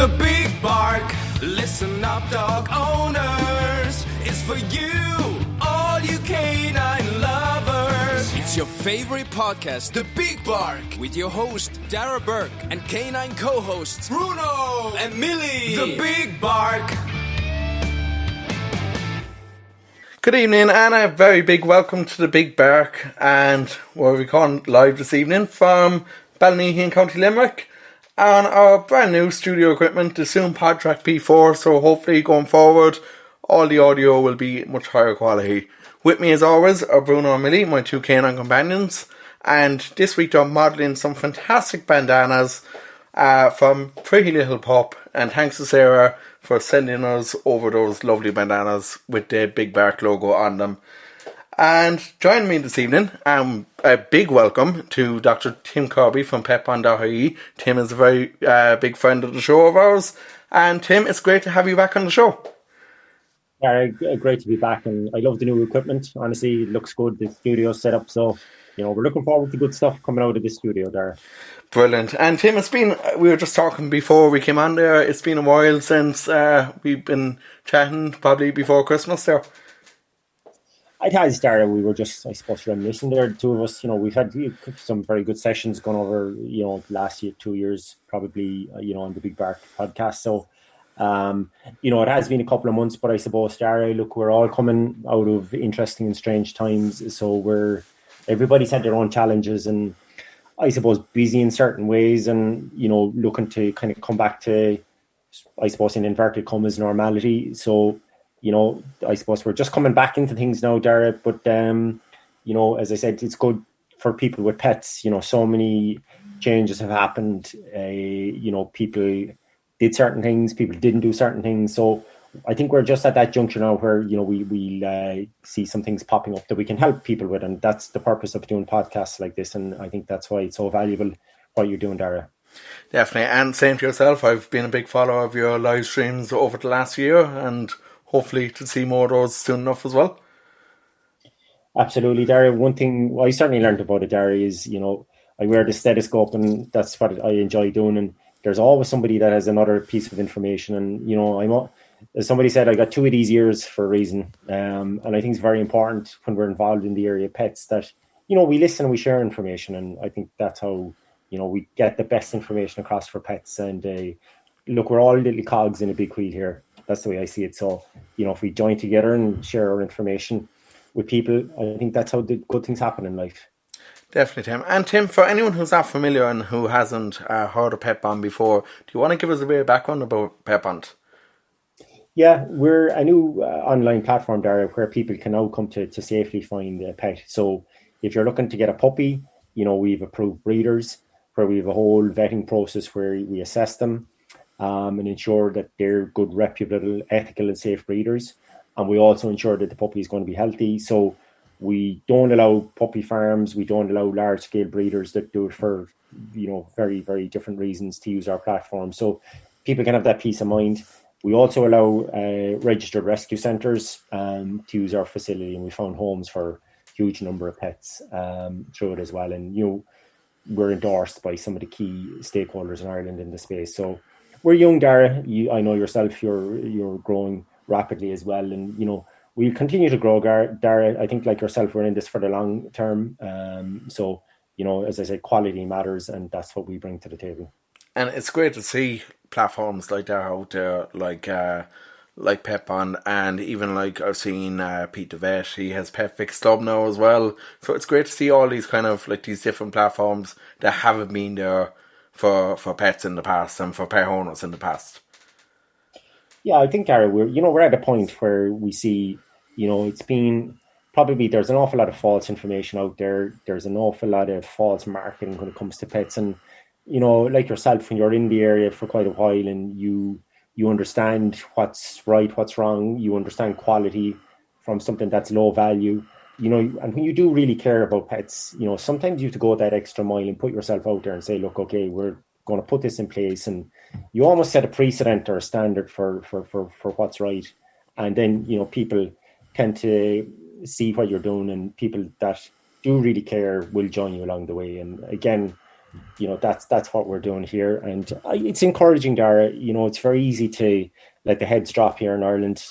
The Big Bark. Listen up, dog owners. It's for you, all you canine lovers. It's your favorite podcast, The Big Bark, with your host Darragh Bourke and canine co-hosts Bruno and Millie. The Big Bark. Good evening and a very big welcome to the Big Bark, and we're recording live this evening from Ballynehy in County Limerick on our brand new studio equipment, the Zoom Podtrak P4, so hopefully going forward all the audio will be much higher quality. With me as always are Bruno and Millie, my two canine companions, and this week they're modelling some fantastic bandanas from Pretty Little Pup, and thanks to Sarah for sending us over those lovely bandanas with the Big Bark logo on them. And joining me this evening, a big welcome to Dr. Tim Kirby from petbond.ie. Tim is a very big friend of the show of ours. And Tim, it's great to have you back on the show. Yeah, great to be back, and I love the new equipment. Honestly, it looks good, the studio set up, so we're looking forward to good stuff coming out of the studio there. Brilliant. And Tim, we were just talking before we came on there, it's been a while since we've been chatting, probably before Christmas there. It has, Darragh. We were just, I suppose, reminiscing there, the two of us. We've had some very good sessions going over, last year, 2 years, probably, on the Big Bark podcast. So, it has been a couple of months, but I suppose, Darragh, look, we're all coming out of interesting and strange times. So everybody's had their own challenges and, I suppose, busy in certain ways and, looking to kind of come back to, I suppose, in inverted commas, normality. So, I suppose we're just coming back into things now, Darragh. But, as I said, it's good for people with pets. So many changes have happened. People did certain things, people didn't do certain things. So I think we're just at that juncture now where, we'll see some things popping up that we can help people with. And that's the purpose of doing podcasts like this. And I think that's why it's so valuable what you're doing, Darragh. Definitely. And same to yourself. I've been a big follower of your live streams over the last year, and hopefully to see more of those soon enough as well. Absolutely, Darragh. One thing I certainly learned about it, Darragh, is, I wear the stethoscope and that's what I enjoy doing. And there's always somebody that has another piece of information. And, as somebody said, I got two of these ears for a reason. And I think it's very important when we're involved in the area of pets that, we listen and we share information. And I think that's how, we get the best information across for pets. And look, we're all little cogs in a big wheel here. That's the way I see it. So, if we join together and share our information with people, I think that's how the good things happen in life. Definitely, Tim. And Tim, for anyone who's not familiar and who hasn't heard of Petbond before, do you want to give us a bit of background about Petbond? Yeah, we're a new online platform, Darragh, where people can now come to safely find a pet. So if you're looking to get a puppy, we've approved breeders where we have a whole vetting process where we assess them and ensure that they're good, reputable, ethical and safe breeders. And we also ensure that the puppy is going to be healthy. So we don't allow puppy farms. We don't allow large-scale breeders that do it for, very, very different reasons to use our platform. So people can have that peace of mind. We also allow registered rescue centres to use our facility, and we found homes for a huge number of pets through it as well. And, we're endorsed by some of the key stakeholders in Ireland in the space. So we're young, Darragh. I know yourself, you're growing rapidly as well. And, we continue to grow, Darragh. I think like yourself, we're in this for the long term. So, as I said, quality matters, and that's what we bring to the table. And it's great to see platforms like that out there, like Petbond, and even like I've seen Pete the Vet, he has Pet Fix Club now as well. So it's great to see all these kind of like these different platforms that haven't been there for pets in the past and for pet owners in the past. Yeah, I think, Darragh, we're at a point where we see, it's been probably, there's an awful lot of false information out there. There's an awful lot of false marketing when it comes to pets. And, like yourself, when you're in the area for quite a while and you understand what's right, what's wrong, you understand quality from something that's low value, and when you do really care about pets, sometimes you have to go that extra mile and put yourself out there and say, look, okay, we're going to put this in place, and you almost set a precedent or a standard for what's right. And then, people tend to see what you're doing, and people that do really care will join you along the way. And again, that's what we're doing here. And it's encouraging, Darragh. It's very easy to let the heads drop here in Ireland.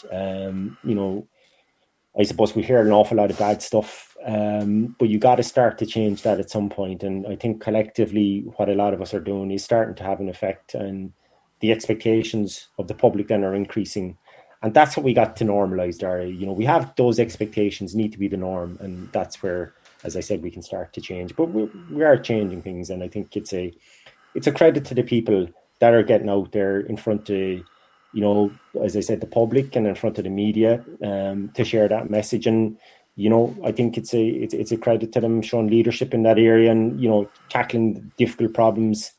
I suppose we hear an awful lot of bad stuff, but you got to start to change that at some point. And I think collectively, what a lot of us are doing is starting to have an effect, and the expectations of the public then are increasing. And that's what we got to normalise, Darragh. We have those expectations need to be the norm, and that's where, as I said, we can start to change. But we are changing things, and I think it's a credit to the people that are getting out there in front of, as I said, the public and in front of the media, to share that message. And I think it's a credit to them showing leadership in that area and tackling difficult problems.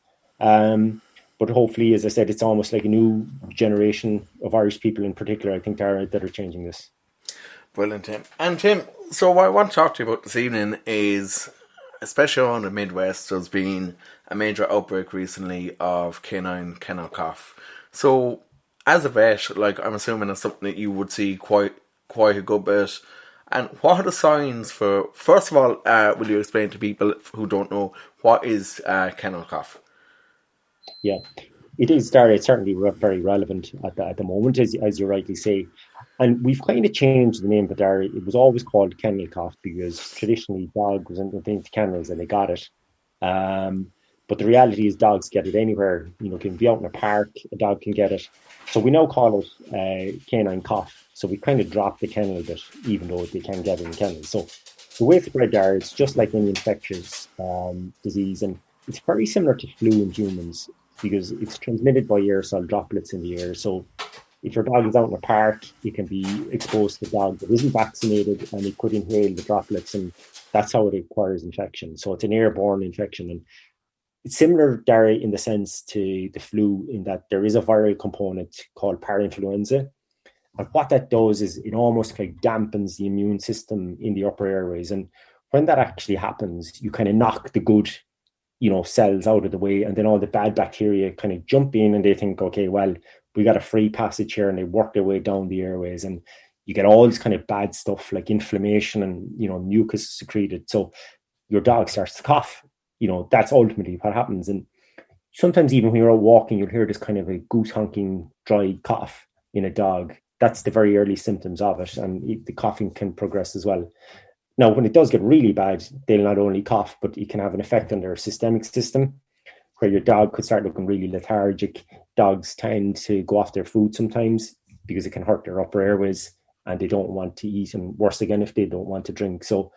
But hopefully, as I said, it's almost like a new generation of Irish people in particular, I think, that are changing this. Brilliant, Tim. And Tim, so what I want to talk to you about this evening is, especially on the Midwest, there's been a major outbreak recently of canine kennel cough. So, as a vet, I'm assuming it's something that you would see quite a good bit. And what are the signs for? First of all, will you explain to people who don't know what is kennel cough? Yeah, it is, Darragh. It's certainly very relevant at the moment, as you rightly say. And we've kind of changed the name of it, Darragh. It was always called kennel cough because traditionally dog was into kennels and they got it. But the reality is dogs get it anywhere. Can be out in a park, a dog can get it. So we now call it canine cough. So we kind of dropped the kennel bit, even though they can get it in kennels. So the way it's spread, Darragh, it's just like any infectious disease. And it's very similar to flu in humans because it's transmitted by aerosol droplets in the air. So if your dog is out in a park, you can be exposed to a dog that isn't vaccinated and it could inhale the droplets, and that's how it acquires infection. So it's an airborne infection. And it's similar, Darragh, in the sense to the flu in that there is a viral component called parainfluenza. And what that does is it almost like dampens the immune system in the upper airways. And when that actually happens, you kind of knock the good, cells out of the way, and then all the bad bacteria kind of jump in and they think, okay, well, we got a free passage here, and they work their way down the airways, and you get all this kind of bad stuff like inflammation and, mucus secreted. So your dog starts to cough. That's ultimately what happens. And sometimes even when you're out walking, you'll hear this kind of a goose honking, dry cough in a dog. That's the very early symptoms of it. And the coughing can progress as well. Now, when it does get really bad, they'll not only cough, but it can have an effect on their systemic system, where your dog could start looking really lethargic. Dogs tend to go off their food sometimes because it can hurt their upper airways and they don't want to eat, and worse again if they don't want to drink. So,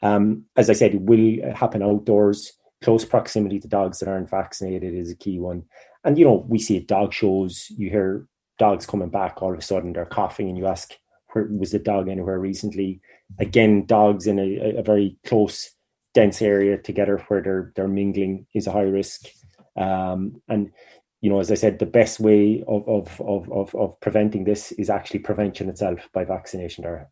as I said, it will happen outdoors. Close proximity to dogs that aren't vaccinated is a key one. And, we see at dog shows, you hear dogs coming back, all of a sudden they're coughing, and you ask, was the dog anywhere recently? Again, dogs in a very close, dense area together where they're mingling is a high risk. And, as I said, the best way of preventing this is actually prevention itself by vaccination, Darragh.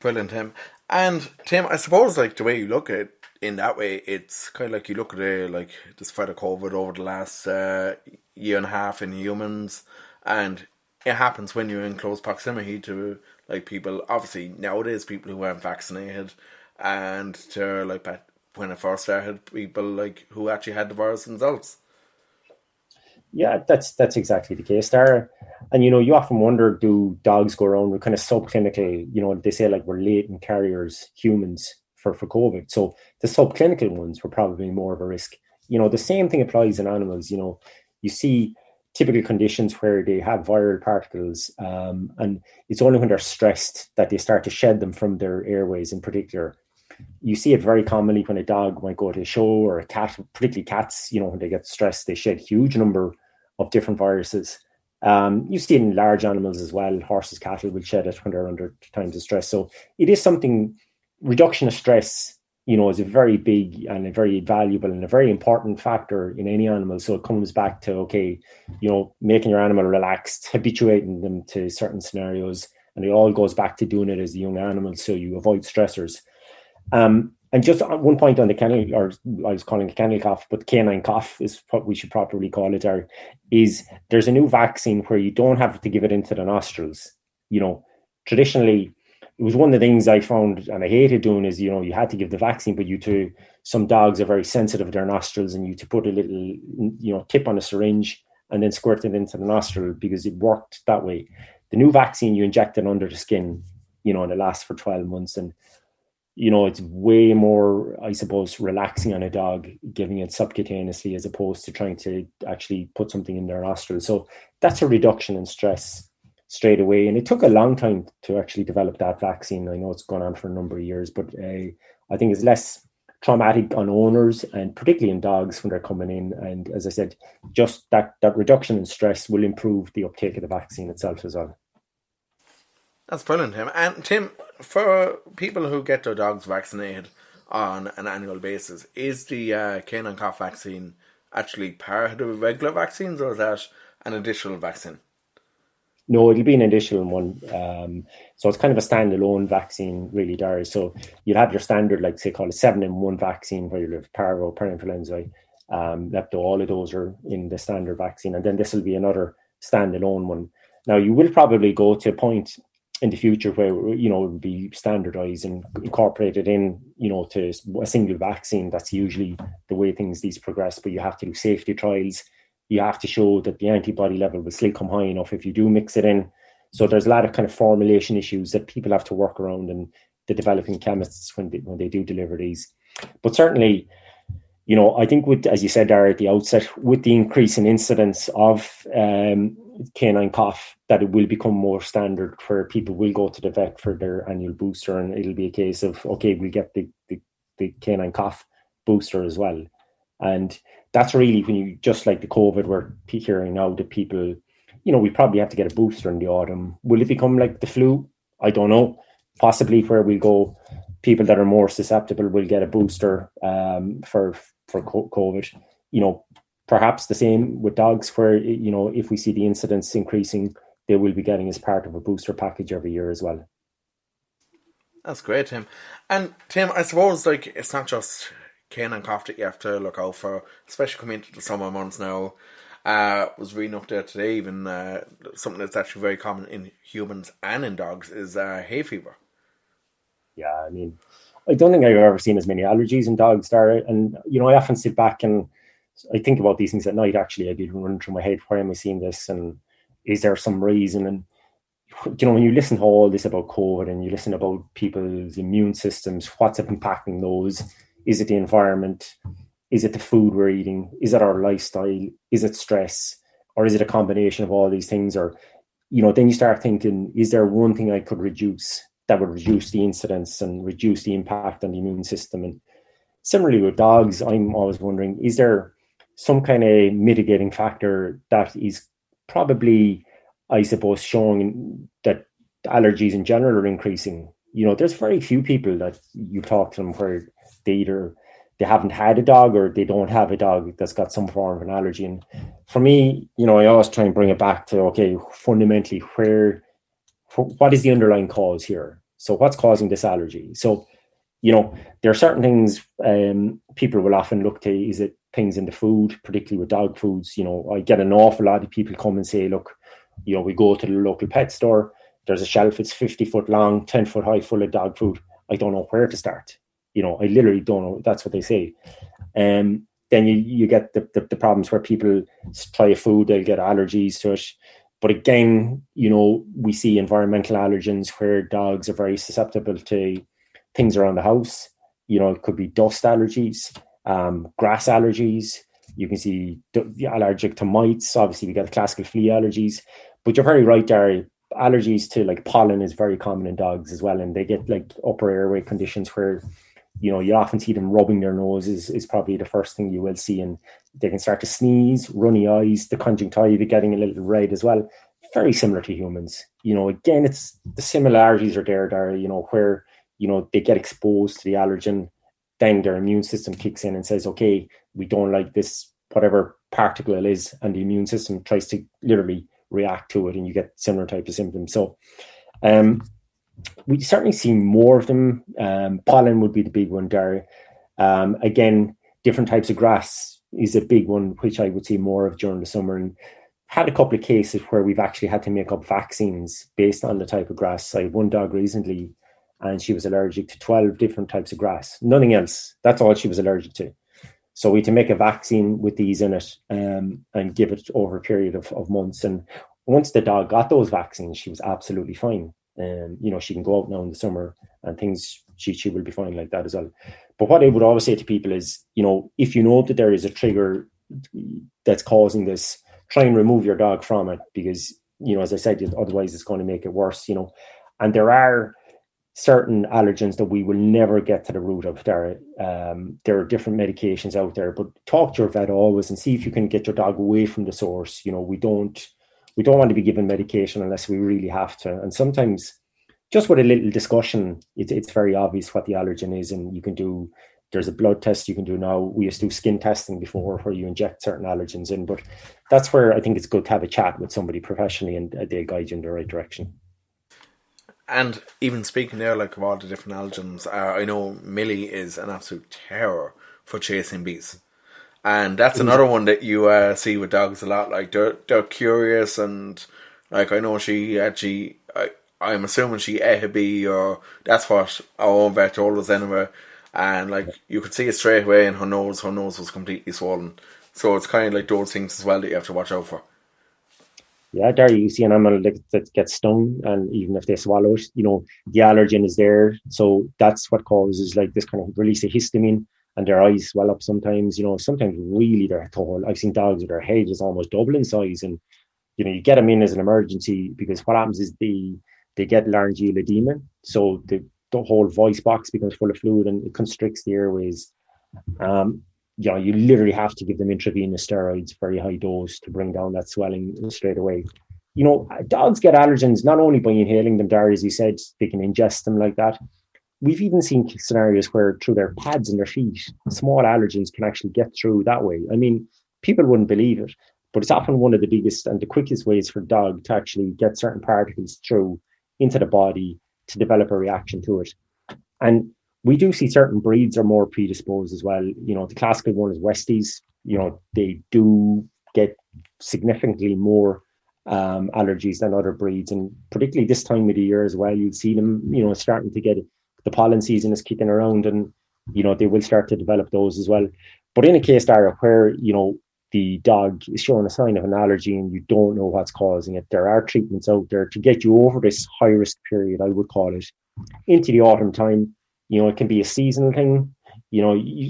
Brilliant, Tim. And Tim, I suppose the way you look at it in that way, it's kind of like you look at it the spread of COVID over the last year and a half in humans, and it happens when you're in close proximity to people. Obviously, nowadays people who aren't vaccinated, and to when it first started, people who actually had the virus themselves. Yeah, that's exactly the case, Darragh. And you often wonder, do dogs go around with kind of subclinical? They say we're latent carriers, humans, for COVID. So the subclinical ones were probably more of a risk. The same thing applies in animals. You see typical conditions where they have viral particles, and it's only when they're stressed that they start to shed them from their airways in particular. You see it very commonly when a dog might go to a show, or a cat, particularly cats, when they get stressed, they shed huge number of different viruses. You see it in large animals as well. Horses, cattle will shed it when they're under times of stress. So it is something, reduction of stress, is a very big and a very valuable and a very important factor in any animal. So it comes back to, making your animal relaxed, habituating them to certain scenarios. And it all goes back to doing it as a young animal, so you avoid stressors. And just one point on the kennel, or I was calling it kennel cough, but canine cough is what we should properly call it, is there's a new vaccine where you don't have to give it into the nostrils. Traditionally, it was one of the things I found and I hated doing is, you had to give the vaccine, but you to some dogs are very sensitive to their nostrils, and you to put a little, tip on a syringe and then squirt it into the nostril because it worked that way. The new vaccine, you inject it under the skin, and it lasts for 12 months. And, it's way more, I suppose, relaxing on a dog, giving it subcutaneously as opposed to trying to actually put something in their nostril. So that's a reduction in stress straight away. And it took a long time to actually develop that vaccine. I know it's gone on for a number of years, but I think it's less traumatic on owners and particularly in dogs when they're coming in. And as I said, just that reduction in stress will improve the uptake of the vaccine itself as well. That's brilliant, Tim. And Tim, for people who get their dogs vaccinated on an annual basis, is the Canine Cough vaccine actually part of the regular vaccines, or is that an additional vaccine? No, it'll be an additional one. So it's kind of a standalone vaccine, really, Darragh. So you'll have your standard, like say, called a 7-in-1 vaccine, where you'll have parvo, parainfluenza, lepto, all of those are in the standard vaccine. And then this will be another standalone one. Now, you will probably go to a point in the future where, it will be standardized and incorporated in, to a single vaccine. That's usually the way these progress, but you have to do safety trials. You have to show that the antibody level will still come high enough if you do mix it in. So there's a lot of kind of formulation issues that people have to work around, and the developing chemists when they do deliver these. But certainly, I think with, as you said, Darragh, at the outset, with the increase in incidence of canine cough, that it will become more standard where people will go to the vet for their annual booster, and it'll be a case of, okay, we'll get the canine cough booster as well. And that's really when you, just like the COVID, we're hearing now that people, we probably have to get a booster in the autumn. Will it become like the flu? I don't know. Possibly where we go, people that are more susceptible will get a booster for COVID. Perhaps the same with dogs where, if we see the incidence increasing, they will be getting as part of a booster package every year as well. That's great, Tim. And Tim, I suppose it's not just canine cough that you have to look out for, especially coming into the summer months now. Was reading up there today, even something that's actually very common in humans and in dogs is hay fever. Yeah, I mean, I don't think I've ever seen as many allergies in dogs, Darragh. And, I often sit back and I think about these things at night. Actually, I'd be running through my head, why am I seeing this? And is there some reason? And, when you listen to all this about COVID and you listen about people's immune systems, what's impacting those? Is it the environment? Is it the food we're eating? Is it our lifestyle? Is it stress? Or is it a combination of all these things? Or, then you start thinking, is there one thing I could reduce that would reduce the incidence and reduce the impact on the immune system? And similarly with dogs, I'm always wondering, is there some kind of mitigating factor that is probably, I suppose, showing that allergies in general are increasing? There's very few people that you talk to them where they haven't had a dog or they don't have a dog that's got some form of an allergy. And for me, I always try and bring it back to, okay, fundamentally, what is the underlying cause here? So what's causing this allergy? So, there are certain things people will often look to. Is it things in the food, particularly with dog foods? I get an awful lot of people come and say, look, we go to the local pet store. There's a shelf, it's 50 foot long, 10 foot high, full of dog food. I don't know where to start. I literally don't know. That's what they say. Then you get the problems where people try a food, they'll get allergies to it. But again, we see environmental allergens where dogs are very susceptible to things around the house. It could be dust allergies, grass allergies. You can see allergic to mites. Obviously, we get the classical flea allergies. But you're very right, Darragh. Allergies to like pollen is very common in dogs as well. And they get like upper airway conditions where, you often see them rubbing their nose is probably the first thing you will see. And they can start to sneeze, runny eyes, the conjunctiva getting a little red as well. Very similar to humans. Again, it's the similarities are there, Darragh, where, they get exposed to the allergen, then their immune system kicks in and says, okay, we don't like this, whatever particle it is, and the immune system tries to literally react to it, and you get similar type of symptoms. So we certainly see more of them. Pollen would be the big one, Darragh. Again, different types of grass is a big one, which I would see more of during the summer. And had a couple of cases where we've actually had to make up vaccines based on the type of grass. I had one dog recently, and she was allergic to 12 different types of grass, nothing else. That's all she was allergic to. So we had to make a vaccine with these in it, and give it over a period of months. And once the dog got those vaccines, she was absolutely fine. She can go out now in the summer and things, she will be fine like that as well. But what I would always say to people is, if you know that there is a trigger that's causing this, try and remove your dog from it, because, as I said, otherwise it's going to make it worse, And there are certain allergens that we will never get to the root of. There are different medications out there, but talk to your vet always and see if you can get your dog away from the source. We don't want to be given medication unless we really have to. And sometimes just with a little discussion, it's very obvious what the allergen is, and you can do, there's a blood test you can do now. We used to do skin testing before where you inject certain allergens in, but that's where I think it's good to have a chat with somebody professionally and they'll guide you in the right direction. And even speaking there, like, of all the different allergens, I know Millie is an absolute terror for chasing bees. And that's another one that you see with dogs a lot. Like, they're curious, and, like, I know she actually, I'm assuming she ate a bee, or that's what our own vet told us anyway. And, like, you could see it straight away in her nose was completely swollen. So it's kind of like those things as well that you have to watch out for. Yeah, there you see an animal that gets stung, and even if they swallow it, the allergen is there. So that's what causes like this kind of release of histamine, and their eyes swell up sometimes. Sometimes really their whole. I've seen dogs with their head is almost double in size, and you get them in as an emergency, because what happens is they get laryngeal edema, so the whole voice box becomes full of fluid and it constricts the airways. You literally have to give them intravenous steroids, very high dose, to bring down that swelling straight away. Dogs get allergens not only by inhaling them, Darragh, as you said, they can ingest them like that. We've even seen scenarios where through their pads and their feet, small allergens can actually get through that way. I mean, people wouldn't believe it, but it's often one of the biggest and the quickest ways for a dog to actually get certain particles through into the body to develop a reaction to it. And we do see certain breeds are more predisposed as well. The classical one is Westies. They do get significantly more allergies than other breeds. And particularly this time of the year as well, you'd see them, starting to get the pollen season is kicking around, and, they will start to develop those as well. But in a case, Darragh, where, the dog is showing a sign of an allergy and you don't know what's causing it, there are treatments out there to get you over this high risk period, I would call it, into the autumn time. It can be a seasonal thing.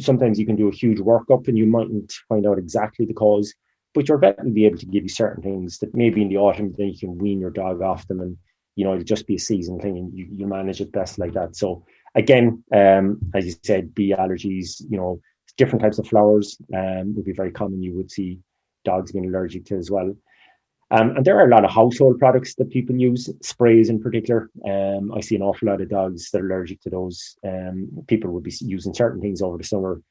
Sometimes you can do a huge workup and you mightn't find out exactly the cause, but your vet will be able to give you certain things that maybe in the autumn then you can wean your dog off them, and it'll just be a seasonal thing and you manage it best like that. So again, as you said, bee allergies, different types of flowers would be very common. You would see dogs being allergic to as well. And there are a lot of household products that people use, sprays in particular. I see an awful lot of dogs that are allergic to those. People would be using certain things over the summer.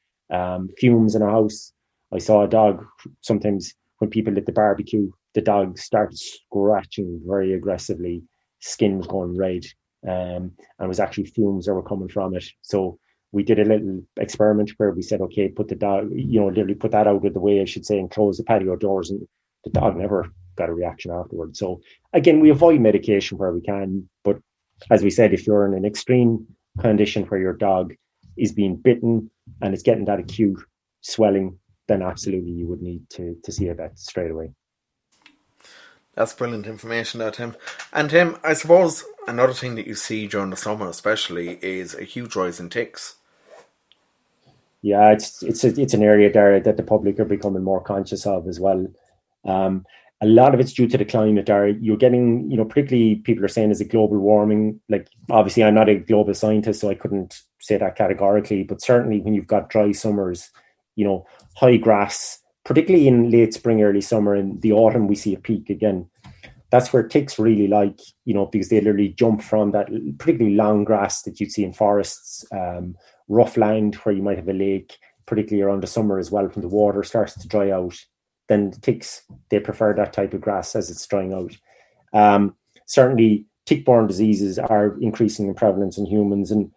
Fumes in a house. I saw a dog, sometimes when people lit the barbecue, the dog started scratching very aggressively. Skin was going red, and it was actually fumes that were coming from it. So we did a little experiment where we said, okay, put the dog, literally put that out of the way, I should say, and close the patio doors, and the dog never got a reaction afterwards. So again, we avoid medication where we can, but as we said, if you're in an extreme condition where your dog is being bitten and it's getting that acute swelling, then absolutely you would need to see a vet straight away. That's brilliant information there, Tim. And Tim, I suppose another thing that you see during the summer especially is a huge rise in ticks. Yeah, it's an area there that the public are becoming more conscious of as well. A lot of it's due to the climate. You're getting, particularly people are saying is it global warming. Like, obviously, I'm not a global scientist, so I couldn't say that categorically. But certainly, when you've got dry summers, high grass, particularly in late spring, early summer, and the autumn, we see a peak again. That's where ticks really like, because they literally jump from that particularly long grass that you'd see in forests, rough land where you might have a lake, particularly around the summer as well, when the water starts to dry out. Then the ticks, they prefer that type of grass as it's drying out. Certainly, tick-borne diseases are increasing in prevalence in humans, and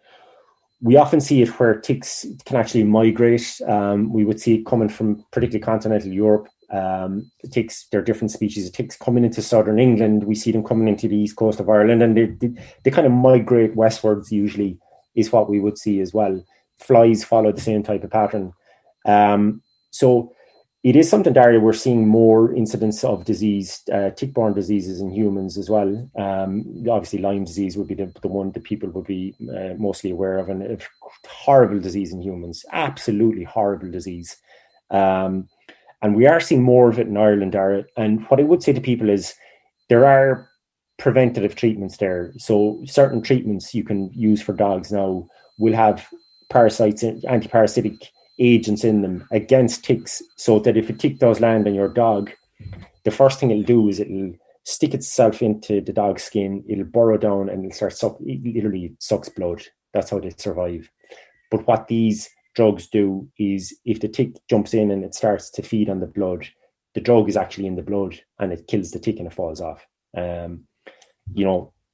we often see it where ticks can actually migrate. We would see it coming from particularly continental Europe Ticks, there are different species of ticks coming into southern England. We see them coming into the east coast of Ireland, and they kind of migrate westwards usually, is what we would see as well. Flies follow the same type of pattern. So it is something, Darragh, we're seeing more incidents of disease, tick-borne diseases in humans as well. Obviously, Lyme disease would be the one that people would be mostly aware of, and a horrible disease in humans, absolutely horrible disease. And we are seeing more of it in Ireland, Darragh. And what I would say to people is there are preventative treatments there. So certain treatments you can use for dogs now will have parasites, antiparasitic agents in them against ticks, so that if a tick does land on your dog, the first thing it'll do is it'll stick itself into the dog's skin, it'll burrow down, and it literally sucks blood. That's how they survive. But what these drugs do is, if the tick jumps in and it starts to feed on the blood, the drug is actually in the blood and it kills the tick and it falls off.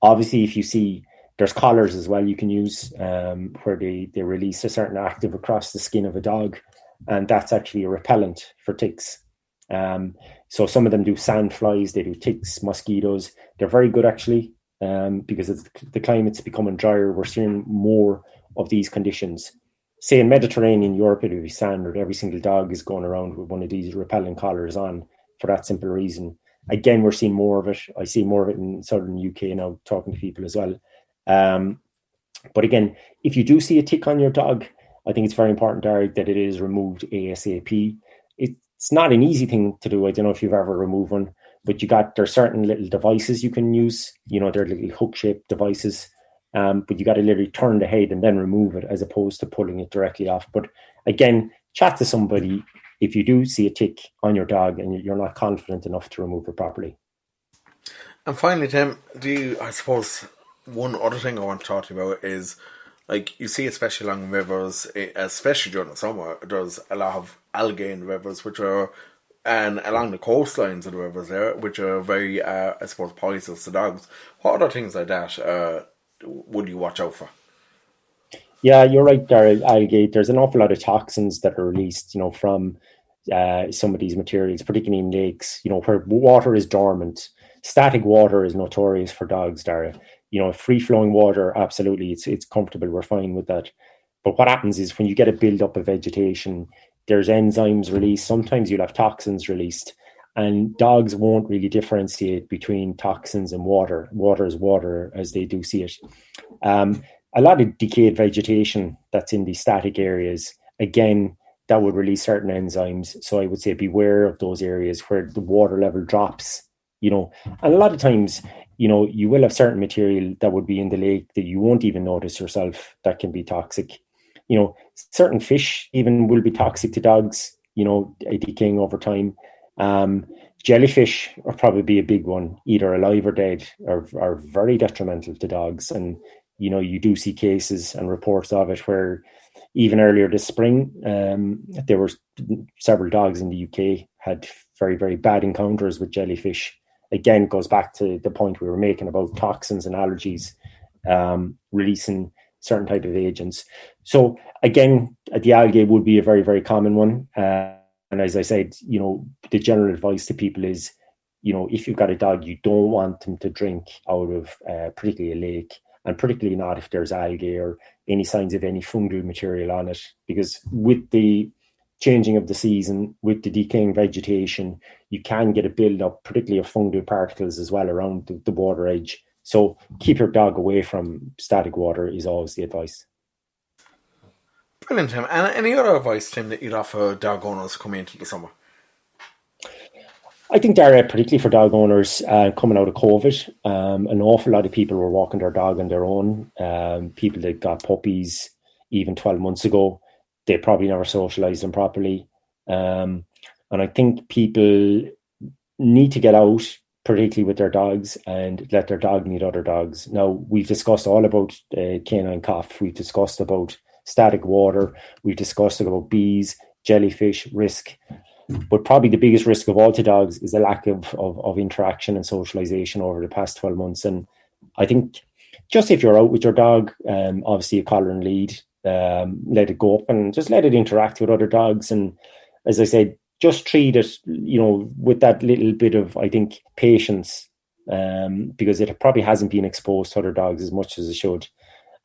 Obviously, if you see, there's collars as well you can use, where they release a certain active across the skin of a dog, and that's actually a repellent for ticks. So some of them do sand flies, they do ticks, mosquitoes. They're very good actually, because as the climate's becoming drier, we're seeing more of these conditions. Say in Mediterranean Europe, it would be standard. Every single dog is going around with one of these repellent collars on for that simple reason. Again, we're seeing more of it. I see more of it in southern UK now, talking to people as well. But again, if you do see a tick on your dog, I think it's very important, Darragh, that it is removed ASAP. It's not an easy thing to do. I don't know if you've ever removed one, but there's certain little devices you can use. They're little hook-shaped devices, but you got to literally turn the head and then remove it, as opposed to pulling it directly off. But again, chat to somebody if you do see a tick on your dog and you're not confident enough to remove it properly. And finally, Tim, I suppose one other thing I want to talk to you about is, like, you see, especially along rivers, especially during the summer, there's a lot of algae in the rivers, and along the coastlines of the rivers there, which are very, I suppose, poisonous to dogs. What other things like that would you watch out for? Yeah, you're right, Darragh. Algae, there's an awful lot of toxins that are released, from some of these materials, particularly in lakes, where water is dormant. Static water is notorious for dogs, Darragh. Free-flowing water, absolutely, it's comfortable. We're fine with that. But what happens is, when you get a build-up of vegetation, there's enzymes released. Sometimes you'll have toxins released. And dogs won't really differentiate between toxins and water. Water is water, as they do see it. A lot of decayed vegetation that's in these static areas, again, that would release certain enzymes. So I would say beware of those areas where the water level drops, And a lot of times, you will have certain material that would be in the lake that you won't even notice yourself that can be toxic. Certain fish even will be toxic to dogs, decaying over time. Jellyfish are probably a big one, either alive or dead, are very detrimental to dogs. And, you do see cases and reports of it where even earlier this spring, there were several dogs in the UK had very, very bad encounters with jellyfish. Again, goes back to the point we were making about toxins and allergies, releasing certain type of agents. So again, the algae would be a very, very common one. And as I said, the general advice to people is, if you've got a dog, you don't want them to drink out of particularly a lake, and particularly not if there's algae or any signs of any fungal material on it, because with the changing of the season, with the decaying vegetation, you can get a build-up, particularly of fungal particles as well around the water edge. So keep your dog away from static water is always the advice. Brilliant, Tim. And any other advice, Tim, that you'd offer dog owners coming into the summer? I think, Darragh, particularly for dog owners coming out of COVID, an awful lot of people were walking their dog on their own. People that got puppies even 12 months ago, they probably never socialised them properly. And I think people need to get out, particularly with their dogs, and let their dog meet other dogs. Now, we've discussed all about canine cough. We've discussed about static water. We've discussed about bees, jellyfish, risk. But probably the biggest risk of all to dogs is the lack of interaction and socialization over the past 12 months. And I think just if you're out with your dog, obviously a collar and lead, let it go up and just let it interact with other dogs. And as I said, just treat it, with that little bit of, I think, patience, because it probably hasn't been exposed to other dogs as much as it should.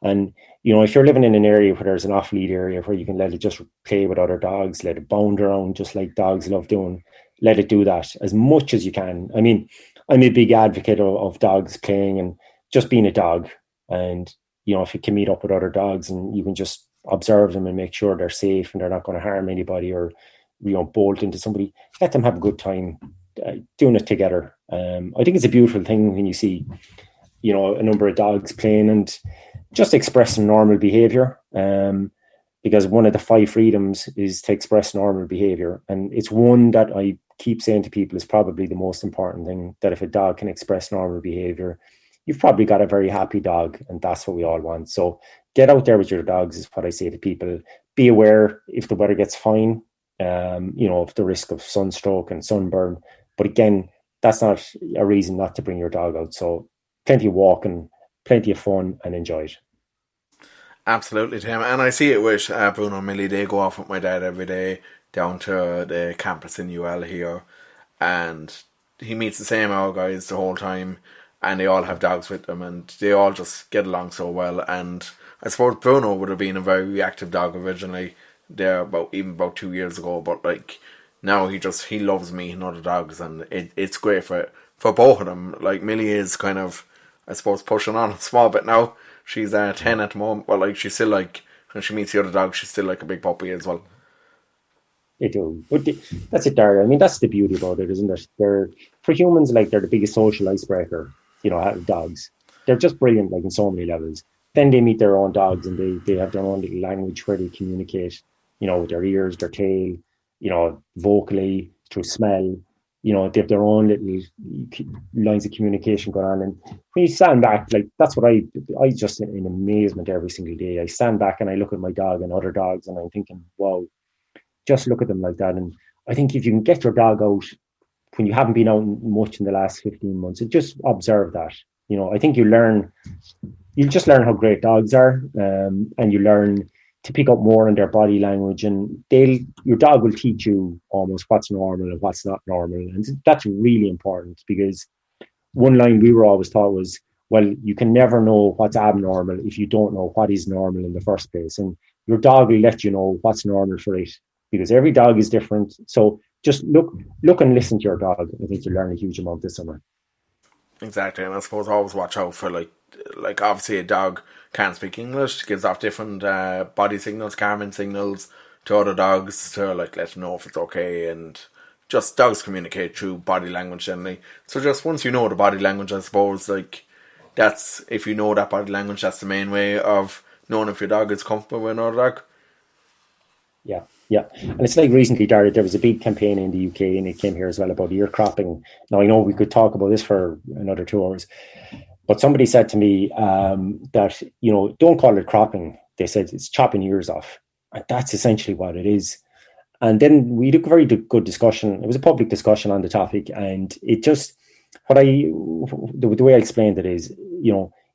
And, if you're living in an area where there's an off-lead area where you can let it just play with other dogs, let it bound around just like dogs love doing, let it do that as much as you can. I mean, I'm a big advocate of dogs playing and just being a dog. And, if you can meet up with other dogs and you can just observe them and make sure they're safe and they're not going to harm anybody or, bolt into somebody, let them have a good time doing it together. I think it's a beautiful thing when you see, a number of dogs playing and just expressing normal behavior. Because one of the 5 freedoms is to express normal behavior. And it's one that I keep saying to people is probably the most important thing, that if a dog can express normal behavior, you've probably got a very happy dog, and that's what we all want. So get out there with your dogs is what I say to people. Be aware if the weather gets fine, of the risk of sunstroke and sunburn. But again, that's not a reason not to bring your dog out. So plenty of walking, plenty of fun, and enjoy it. Absolutely, Tim. And I see it with Bruno and Millie. They go off with my dad every day down to the campus in UL here, and he meets the same old guys the whole time, and they all have dogs with them, and they all just get along so well. And I suppose Bruno would have been a very reactive dog originally, there about 2 years ago, but like now he loves me and other dogs, and it's great for both of them. Like Millie is kind of, I suppose, pushing on a small bit now. She's 10 at the moment, but like she's still like, when she meets the other dogs, she's still like a big puppy as well. They do, but that's it, Darragh. I mean, that's the beauty about it, isn't it? For humans, like, they're the biggest social icebreaker. Dogs. They're just brilliant, like, in so many levels. Then they meet their own dogs, and they have their own little language where they communicate. With their ears, their tail, vocally, through smell. They have their own little lines of communication going on. And when you stand back, like, that's what I just in amazement every single day. I stand back and I look at my dog and other dogs, and I'm thinking, wow, just look at them like that. And I think if you can get your dog out when you haven't been out much in the last 15 months, and just observe that, I think you'll just learn how great dogs are, and you learn to pick up more on their body language, and your dog will teach you almost what's normal and what's not normal. And that's really important, because one line we were always taught was, well, you can never know what's abnormal if you don't know what is normal in the first place. And your dog will let you know what's normal for it, because every dog is different. So just look and listen to your dog. I think you'll learn a huge amount this summer. Exactly, and I suppose always watch out for like obviously a dog can't speak English, gives off different body signals, calming signals to other dogs to like let them know if it's okay, and just dogs communicate through body language generally. So just once you know the body language, I suppose, like, that's, if you know that body language, that's the main way of knowing if your dog is comfortable with another dog. Yeah. And it's like recently, Darragh, there was a big campaign in the UK, and it came here as well, about ear cropping. Now, I know we could talk about this for another 2 hours, but somebody said to me that, don't call it cropping. They said it's chopping ears off. And that's essentially what it is. And then we took a very good discussion. It was a public discussion on the topic. And it just, the way I explained it is,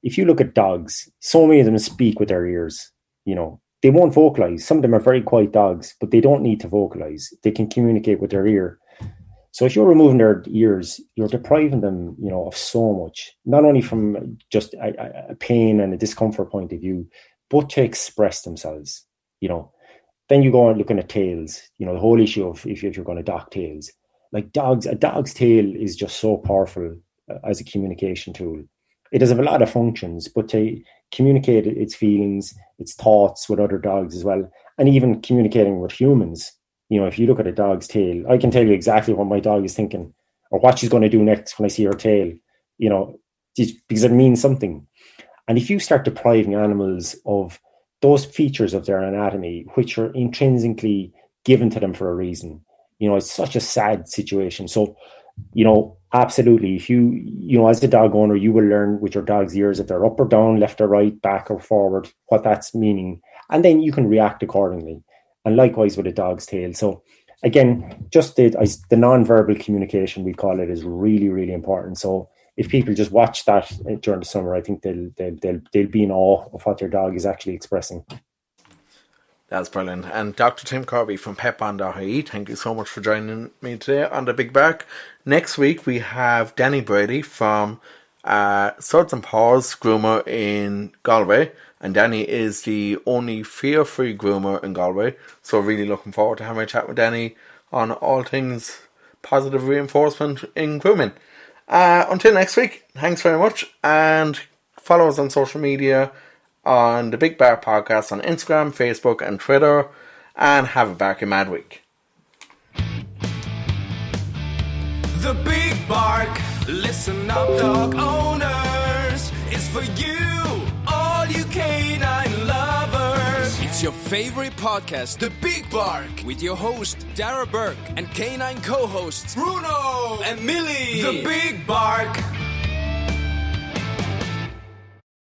if you look at dogs, so many of them speak with their ears. They won't vocalize. Some of them are very quiet dogs, but they don't need to vocalize. They can communicate with their ear. So if you're removing their ears, you're depriving them, of so much, not only from just a pain and a discomfort point of view, but to express themselves. Then you go on looking at tails, the whole issue of if you're going to dock tails. Like a dog's tail is just so powerful as a communication tool. It does have a lot of functions, but to communicate its feelings, its thoughts with other dogs as well, and even communicating with humans. If you look at a dog's tail, I can tell you exactly what my dog is thinking or what she's going to do next when I see her tail, because it means something. And if you start depriving animals of those features of their anatomy, which are intrinsically given to them for a reason, it's such a sad situation. So, absolutely, if you as a dog owner, you will learn with your dog's ears if they're up or down, left or right, back or forward, what that's meaning. And then you can react accordingly. And likewise with a dog's tail. So again, just the non-verbal communication, we call it, is really, really important. So if people just watch that during the summer, I think they'll be in awe of what their dog is actually expressing. That's brilliant. And Dr. Tim Kirby from petbond.ie, thank you so much for joining me today on the Big Bark. Next week we have Danny Brady from Swords and Paws Groomer in Galway. And Danny is the only fear-free groomer in Galway. So really looking forward to having a chat with Danny on all things positive reinforcement in grooming. Until next week, thanks very much. And follow us on social media on the Big Bark Podcast on Instagram, Facebook and Twitter. And have a barking mad week. The Big Bark, listen up dog owners, is for you, all you canine lovers. It's your favorite podcast, The Big Bark, with your host Darragh Bourke and canine co-hosts Bruno and Millie. The Big Bark.